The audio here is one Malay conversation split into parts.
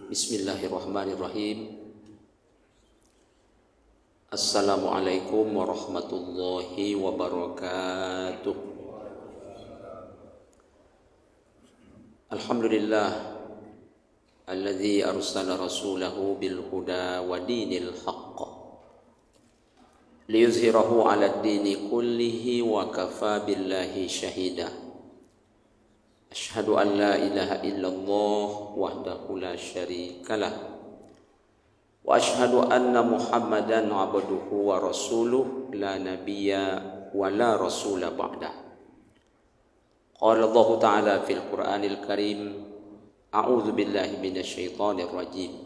Bismillahirrahmanirrahim. Assalamualaikum warahmatullahi wabarakatuh. Alhamdulillah alladzi arsala rasulahu bil huda wa dinil haqq liyuzhirahu 'alad dini kullihi wa kafa billahi shahida. Asyhadu an la ilaha illallah wahdahu la syarikalah wa asyhadu anna Muhammadan abduhu wa rasuluh la nabiyya wa la rasula ba'dah. Qala Allah Ta'ala fil Qur'anil Karim, a'udzu billahi minasy syaithanir rajim.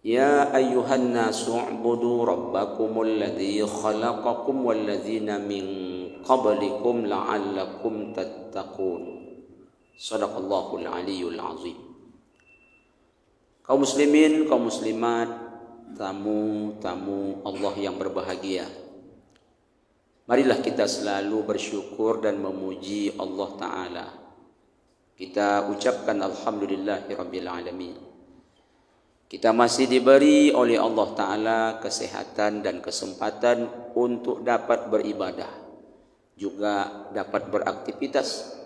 Ya ayyuhan nasu u'budu rabbakumul ladzi khalaqakum wal ladzina min qablikum la'allakum tattaqun. Shadaqallahul aliyyul azim. Kaum muslimin, kaum muslimat, tamu-tamu Allah yang berbahagia, marilah kita selalu bersyukur dan memuji Allah Ta'ala. Kita ucapkan alhamdulillahirabbil alamin. Kita masih diberi oleh Allah Ta'ala kesehatan dan kesempatan untuk dapat beribadah, juga dapat beraktivitas.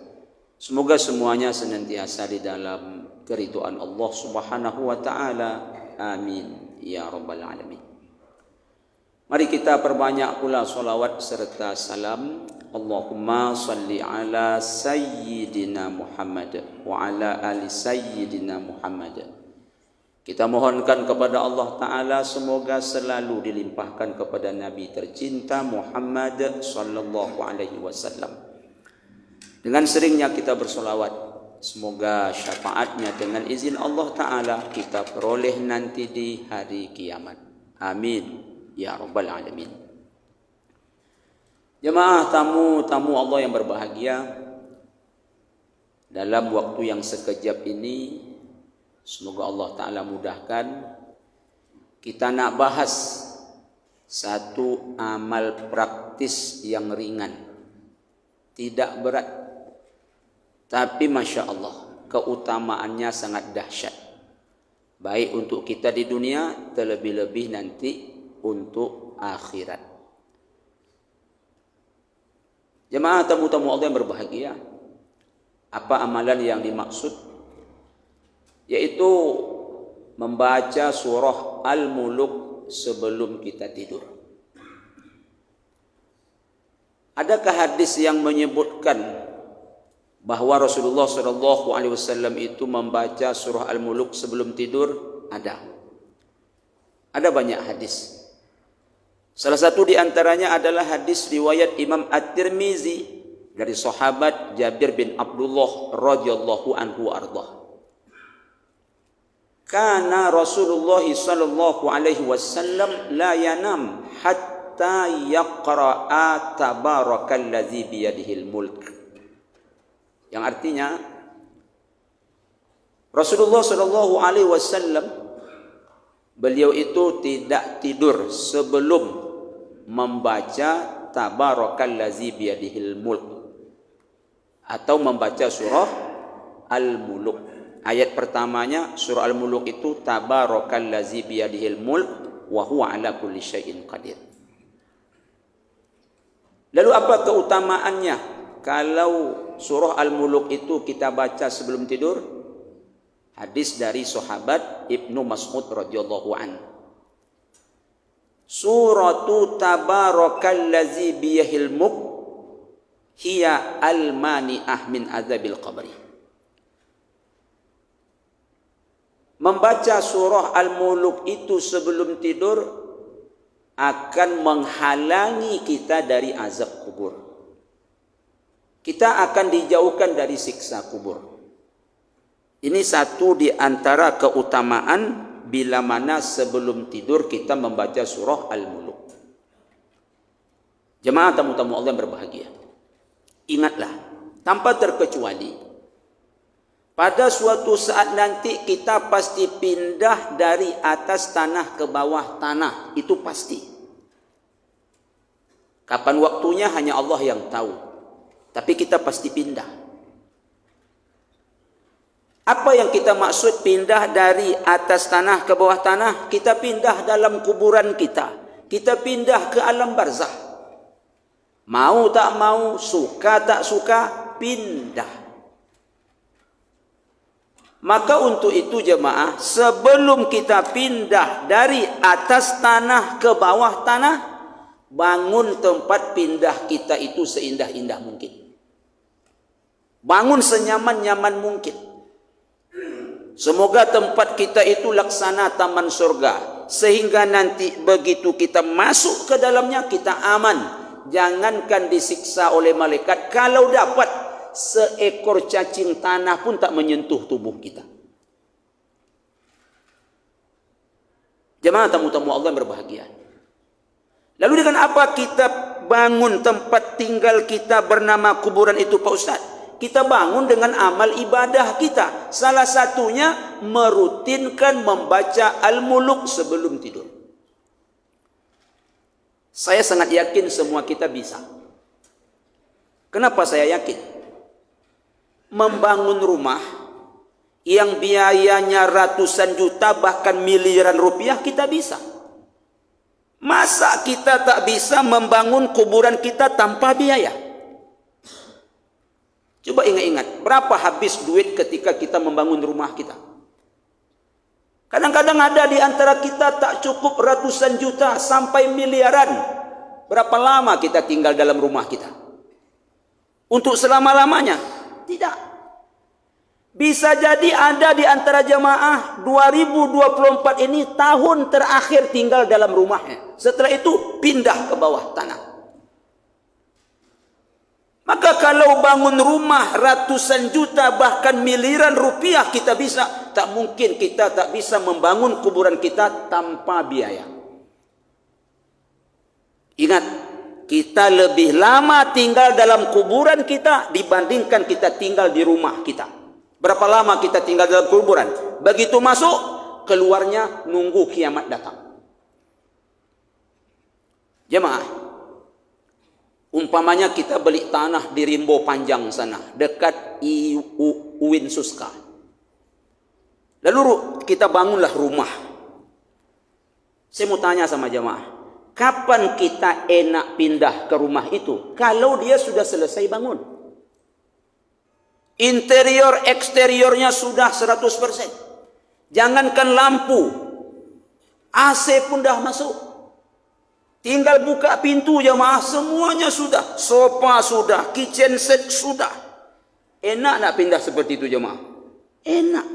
Semoga semuanya senantiasa di dalam keridhaan Allah Subhanahu wa Ta'ala. Amin ya rabbal alamin. Mari kita perbanyak pula salawat serta salam. Allahumma salli ala sayyidina Muhammad wa ala ali sayyidina Muhammad. Kita mohonkan kepada Allah Ta'ala semoga selalu dilimpahkan kepada Nabi tercinta Muhammad sallallahu alaihi wasallam. Dengan seringnya kita bersolawat, semoga syafaatnya dengan izin Allah Ta'ala kita peroleh nanti di hari kiamat. Amin ya rabbal alamin. Jemaah tamu-tamu Allah yang berbahagia, dalam waktu yang sekejap ini semoga Allah Ta'ala mudahkan. Kita nak bahas satu amal praktis yang ringan, tidak berat, tapi Masya Allah keutamaannya sangat dahsyat, baik untuk kita di dunia, terlebih-lebih nanti untuk akhirat. Jemaah tamu-tamu Allah yang berbahagia, apa amalan yang dimaksud? Yaitu membaca surah Al-Muluk sebelum kita tidur. Adakah hadis yang menyebutkan bahwa Rasulullah SAW itu membaca surah Al-Muluk sebelum tidur? Ada banyak hadis. Salah satu di antaranya adalah hadis riwayat Imam At-Tirmizi dari sahabat Jabir bin Abdullah radhiyallahu anhu ardah. Kana Rasulullah sallallahu alaihi wasallam la yanam hatta yaqra'a tabarakallazi biyadihil mulk. Yang artinya Rasulullah sallallahu alaihi wasallam beliau itu tidak tidur sebelum membaca tabarakallazi biyadihil mulk atau membaca surah Al-Muluk. Ayat pertamanya surah Al-Muluk itu tabarakallazi biyadihil mulk wa huwa ala kulli syai'in qadir. Lalu apa keutamaannya kalau surah Al-Muluk itu kita baca sebelum tidur? Hadis dari sahabat Ibnu Mas'ud radhiyallahu an. Suratu tabarakallazi biyadihil mulk hiya al-mani'ah min azabil qabri. Membaca surah Al-Muluk itu sebelum tidur akan menghalangi kita dari azab kubur. Kita akan dijauhkan dari siksa kubur. Ini satu di antara keutamaan bila mana sebelum tidur kita membaca surah Al-Muluk. Jemaah tamu-tamu Allah yang berbahagia, ingatlah, tanpa terkecuali pada suatu saat nanti kita pasti pindah dari atas tanah ke bawah tanah. Itu pasti. Kapan waktunya hanya Allah yang tahu. Tapi kita pasti pindah. Apa yang kita maksud pindah dari atas tanah ke bawah tanah? Kita pindah dalam kuburan kita. Kita pindah ke alam barzah. Mau tak mau, suka tak suka, pindah. Maka untuk itu jemaah, sebelum kita pindah dari atas tanah ke bawah tanah, bangun tempat pindah kita itu seindah-indah mungkin. Bangun senyaman-nyaman mungkin. Semoga tempat kita itu laksana taman surga, sehingga nanti begitu kita masuk ke dalamnya kita aman. Jangankan disiksa oleh malaikat, kalau dapat seekor cacing tanah pun tak menyentuh tubuh kita. Jemaah tamu-tamu Allah yang berbahagia. Lalu dengan apa kita bangun tempat tinggal kita bernama kuburan itu Pak Ustaz? Kita bangun dengan amal ibadah kita. Salah satunya merutinkan membaca Al-Muluk sebelum tidur. Saya sangat yakin semua kita bisa. Kenapa saya yakin? Membangun rumah yang biayanya ratusan juta bahkan miliaran rupiah kita bisa. Masa kita tak bisa membangun kuburan kita tanpa biaya? Coba ingat-ingat, berapa habis duit ketika kita membangun rumah kita? Kadang-kadang ada di antara kita tak cukup ratusan juta sampai miliaran. Berapa lama kita tinggal dalam rumah kita? Untuk selama-lamanya? Tidak. Bisa jadi ada di antara jemaah 2024 ini tahun terakhir tinggal dalam rumahnya. Setelah itu pindah ke bawah tanah. Maka kalau bangun rumah ratusan juta bahkan miliaran rupiah kita bisa, tak mungkin kita tak bisa membangun kuburan kita tanpa biaya. Ingat, kita lebih lama tinggal dalam kuburan kita dibandingkan kita tinggal di rumah kita. Berapa lama kita tinggal dalam kuburan? Begitu masuk, keluarnya nunggu kiamat datang. Jemaah, umpamanya kita beli tanah di Rimbo Panjang sana, dekat Uin Suska. Lalu kita bangunlah rumah. Saya mau tanya sama jemaah, kapan kita enak pindah ke rumah itu? Kalau dia sudah selesai bangun. Interior eksteriornya sudah 100%. Jangankan lampu, AC pun dah masuk. Tinggal buka pintu jemaah, semuanya sudah. Sofa sudah, kitchen set sudah. Enak nak pindah seperti itu jemaah? Enak.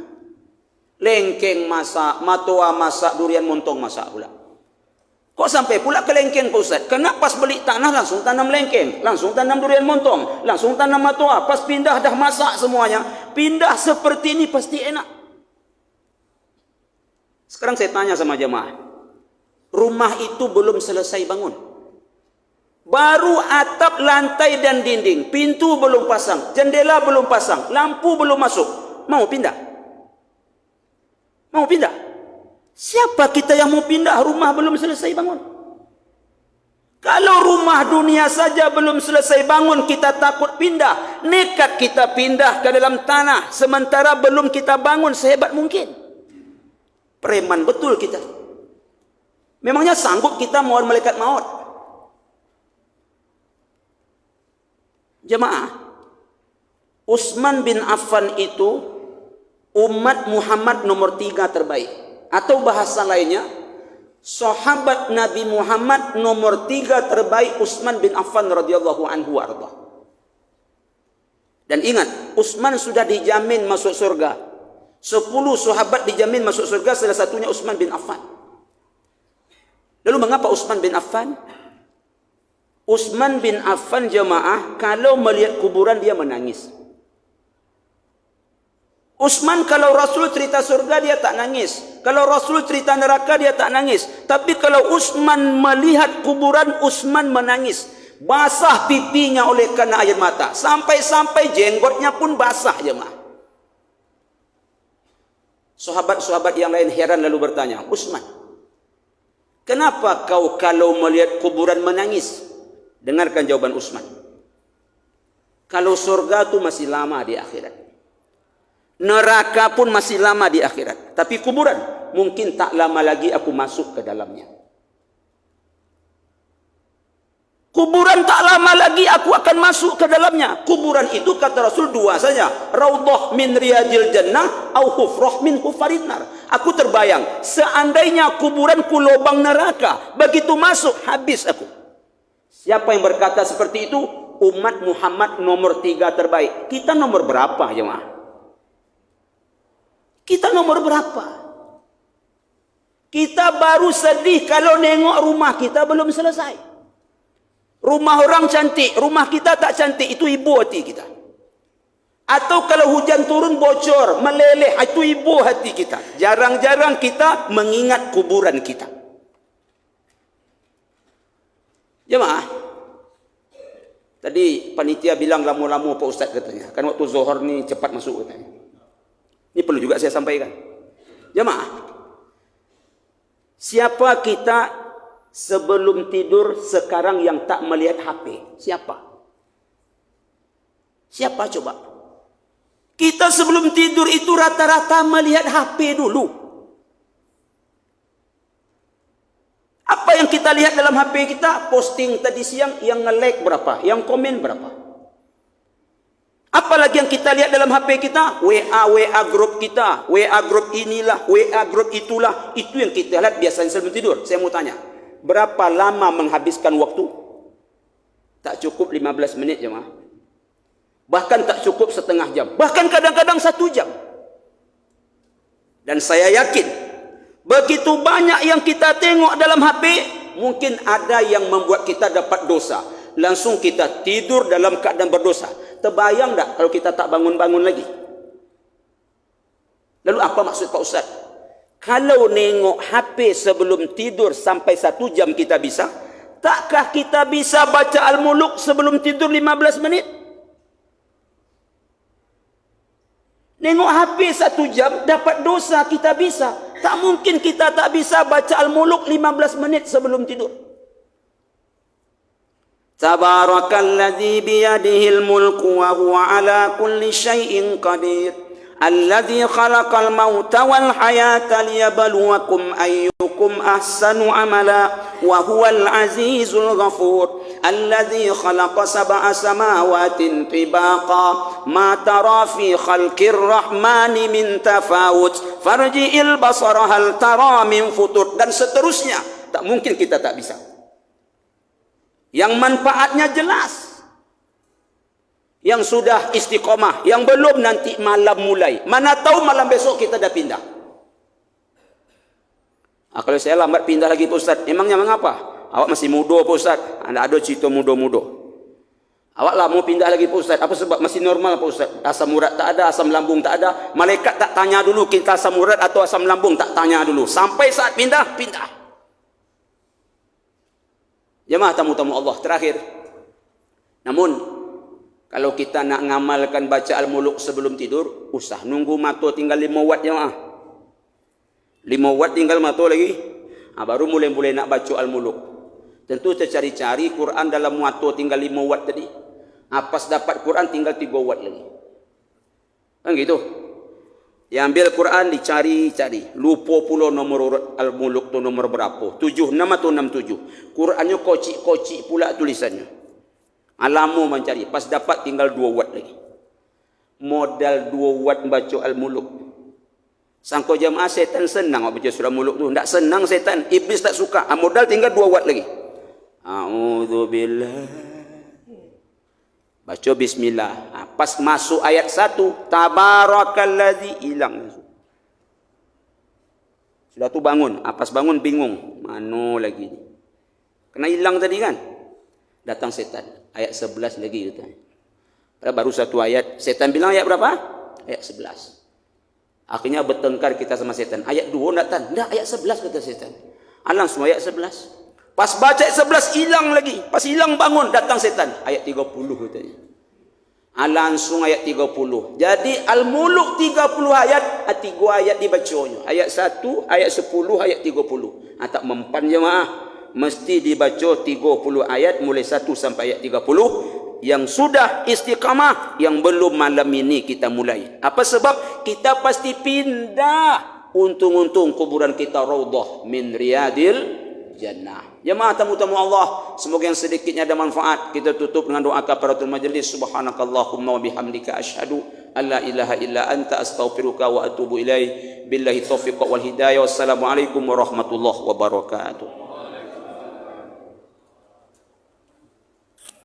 Lengkeng masak, matoa masak, durian montong masak pula. Kok sampai pula ke lengkeng Pak Ustaz? Kena pas beli tanah langsung tanam lengkeng, langsung tanam durian montong, langsung tanam matoa. Pas pindah dah masak semuanya. Pindah seperti ini pasti enak. Sekarang saya tanya sama jemaah, rumah itu belum selesai bangun. Baru atap, lantai dan dinding. Pintu belum pasang, jendela belum pasang, lampu belum masuk. Mau pindah? Mau pindah? Siapa kita yang mau pindah rumah belum selesai bangun? Kalau rumah dunia saja belum selesai bangun, kita takut pindah. Nekat kita pindah ke dalam tanah, sementara belum kita bangun sehebat mungkin. Preman betul kita. Memangnya sanggup kita melawan malaikat maut? Jemaah, Utsman bin Affan itu umat Muhammad nomor 3 terbaik. Atau bahasa lainnya, sahabat Nabi Muhammad nomor 3 terbaik Utsman bin Affan radhiyallahu anhu warḍah. Dan ingat, Utsman sudah dijamin masuk surga. 10 sahabat dijamin masuk surga, salah satunya Utsman bin Affan. Lalu mengapa Utsman bin Affan? Utsman bin Affan jemaah, kalau melihat kuburan dia menangis. Utsman kalau Rasul cerita surga dia tak nangis. Kalau Rasul cerita neraka dia tak nangis. Tapi kalau Utsman melihat kuburan, Utsman menangis. Basah pipinya oleh karena air mata. Sampai-sampai jenggotnya pun basah jemaah. Sahabat-sahabat yang lain heran lalu bertanya, Utsman, kenapa kau kalau melihat kuburan menangis? Dengarkan jawaban Utsman. Kalau surga itu masih lama di akhirat. Neraka pun masih lama di akhirat. Tapi kuburan, mungkin tak lama lagi aku masuk ke dalamnya. Kuburan tak lama lagi aku akan masuk ke dalamnya. Kuburan itu kata Rasul dua saja. Raudhah min riyadil jannah au hufrah min hufarin nar. Aku terbayang, seandainya kuburanku lubang neraka, begitu masuk habis aku. Siapa yang berkata seperti itu? Umat Muhammad nomor 3 terbaik. Kita nomor berapa jemaah? Kita nomor berapa? Kita baru sedih kalau nengok rumah kita belum selesai. Rumah orang cantik, rumah kita tak cantik, itu ibu hati kita. Atau kalau hujan turun bocor, meleleh, itu ibu hati kita. Jarang-jarang kita mengingat kuburan kita. Jemaah, tadi panitia bilang lama-lama Pak Ustaz katanya. Kan waktu zuhur ni cepat masuk katanya. Ini perlu juga saya sampaikan. Jemaah, siapa kita sebelum tidur sekarang yang tak melihat HP? Siapa? Siapa coba? Kita sebelum tidur itu rata-rata melihat HP dulu. Apa yang kita lihat dalam HP kita? Posting tadi siang, yang nge-like berapa? Yang komen berapa? Apalagi yang kita lihat dalam HP kita? WA grup kita, WA grup inilah, WA grup itulah. Itu yang kita lihat biasanya sebelum tidur. Saya mau tanya, berapa lama menghabiskan waktu? Tak cukup 15 menit jemaah. Bahkan tak cukup setengah jam. Bahkan kadang-kadang 1 jam. Dan saya yakin, begitu banyak yang kita tengok dalam HP, mungkin ada yang membuat kita dapat dosa. Langsung kita tidur dalam keadaan berdosa. Terbayang tak kalau kita tak bangun-bangun lagi? Lalu apa maksud Pak Ustaz? Kalau nengok HP sebelum tidur sampai 1 jam kita bisa, takkah kita bisa baca Al-Muluk sebelum tidur 15 menit? Nengok HP 1 jam dapat dosa kita bisa. Tak mungkin kita tak bisa baca Al-Muluk 15 menit sebelum tidur. Tabarakalladzi biyadihil mulku wa huwa ala kulli syai'in qadir. Alladzi khalaqal mauta wal hayata liyabluwakum ayyukum ahsanu amala wa huwal azizul ghafur. Alladzi khalaqa sab'a samawatin tibaqa ma tara fi khalqir rahmani min tafawut farji'il basara hal tara min futur, dan seterusnya. Tak mungkin kita tak bisa. Yang manfaatnya jelas. Yang sudah istiqomah, yang belum nanti malam mulai. Mana tahu malam besok kita dah pindah. Kalau saya lambat pindah lagi Pak Ustaz, emangnya mengapa? Awak masih muda Pak Ustaz. Ada cerita muda-muda. Awak lah mau pindah lagi Pak Ustaz. Apa sebab? Masih normal Pak Ustaz. Asam urat tak ada, asam lambung tak ada. Malaikat tak tanya dulu kita asam urat atau asam lambung, tak tanya dulu. Sampai saat pindah, pindah. Jemaah tamu-tamu Allah, terakhir. Namun, kalau kita nak ngamalkan baca Al-Muluk sebelum tidur, usah nunggu mata tinggal 5 watt jemaah. 5 watt tinggal mata lagi. Baru mulai nak baca Al-Muluk. Tentu tercari-cari Quran dalam mata tinggal 5 watt tadi. Pas dapat Quran tinggal 3 watt lagi. Kan gitu. Yang ambil Quran dicari-cari. Lupa pula nomor urut Al-Muluk tu nomor berapa. 76 atau 67. Qurannya kocik-kocik pula tulisannya. Alamu mencari. Pas dapat tinggal 2 watt lagi. Modal 2 watt baca Al-Muluk. Sangka jamaah setan senang baca surah Muluk tu. Tak senang setan. Iblis tak suka. Modal tinggal 2 watt lagi. A'udzubillah. Baca bismillah. Pas masuk ayat 1, tabarakalladzi, hilang. Sudah tu bangun. Pas bangun bingung. Mana lagi? Kena hilang tadi kan? Datang setan. Ayat 11 lagi. Padahal baru 1 ayat. Setan bilang ayat berapa? Ayat 11. Akhirnya bertengkar kita sama setan. Ayat 2 datang. Dah ayat 11 kata setan. Langsung ayat 11. Pas baca ayat 11 hilang lagi. Pas hilang bangun datang setan. Ayat 30 katanya. Langsung ayat 30. Jadi Al-Muluk 30 ayat, 3 ayat dibacanya. Ayat 1, ayat 10, ayat 30. Tak mempan jemaah. Mesti dibaca 30 ayat mulai 1 sampai ayat 30. yang sudah istiqamah, yang belum malam ini kita mulai. Apa sebab? Kita pasti pindah. Untung-untung kuburan kita raudhah min riyadil jannah. Jemaah tamu-tamu Allah, semoga yang sedikitnya ada manfaat. Kita tutup dengan doa kafaratul majlis. Subhanakallahumma wa bihamdika asyhadu alla ilaha illa anta astaghfiruka wa atubu ilaih. Billahi taufiq wal hidayah. Wassalamualaikum warahmatullahi wabarakatuh.